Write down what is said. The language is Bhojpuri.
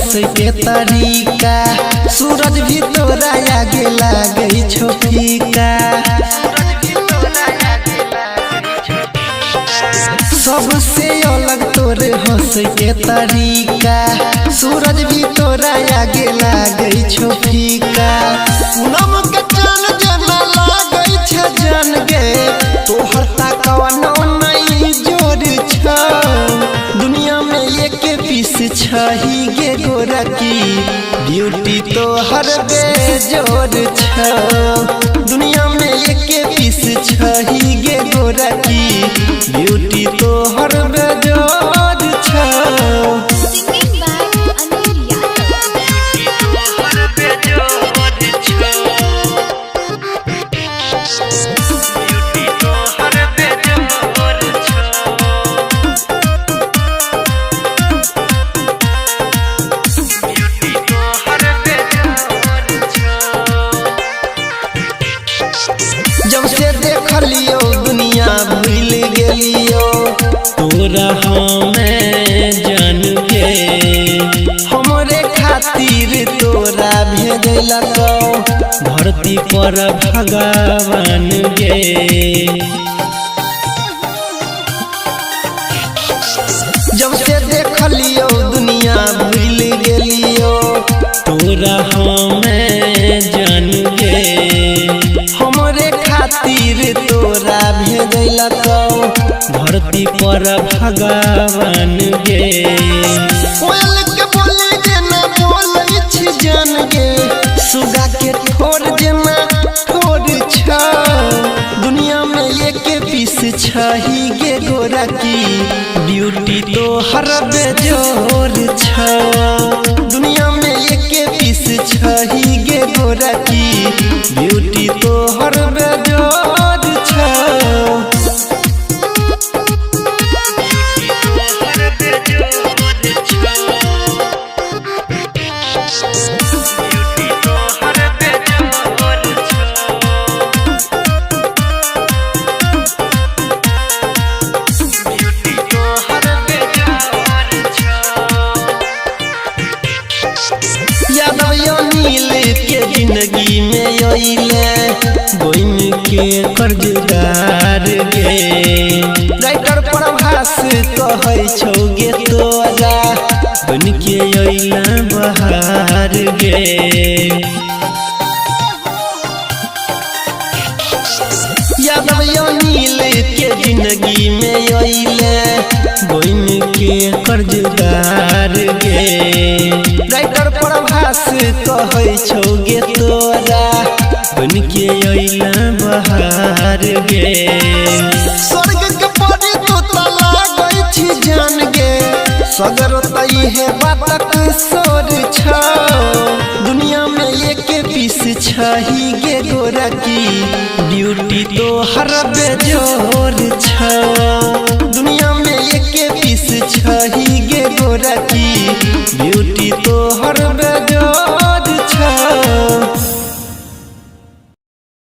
हंस के तरीका सूरज भी तोरा आगे लागे छो फीका। सबसे अलग तोरे हंस के तरीका सूरज भी तोरा आगे लागे छो फीका। पूनम के चान जना लागे छ जन गे तोहर ताकवनो नहीं जोड़ छ। दुनिया में एक पीस छही गे गोरा की ब्यूटी तोहर बेजोड़ छ। दुनिया में एक पीस छही गे गोरा की ब्यूटी तोहर बेजोड़ छ। जब से देखलियो दुनिया भूल गेलियो तोरा हमें जान गे। हमरे खातिर तोरा भेजलको धरती पर भगवान गे। जब से देखलियो दुनिया भूल गेलियो तोरा हमें जान गे। हमरे खातिर तोरा भेजलको धरती पर भगवान गे। कोयल के बोले जेना बोलै छी जान गे सुगा के ठोर जेना ठोर छ। दुनिया में एक पीस छही गे गोरा की ब्यूटी तोहर बेजोड़ छ। दुनिया में एक पीस छही गे गोरा की ब्यूटी तोहर बेजोड़ छ। यादव नील के जिंदगी में अइले बोइन के कर्जदार गे। राइटर प्रभास कहै छौ गे तोरा बन के अइला बहार गे। यादव नील के जिंदगी में अइले बोइन के कर्जदार गे। राइटर प्रभास कहै छौ गे तोरा बन के अइला बहार गे। स्वर्ग के परी तो लागै छी जान गे सगर तई है बातक सोर छ। दुनिया में एक पीस छही गे गोरा की ब्यूटी तोहर बेजोड़ छ। दुनिया में एक पीस छही गे गोरा की ब्यूटी तोहर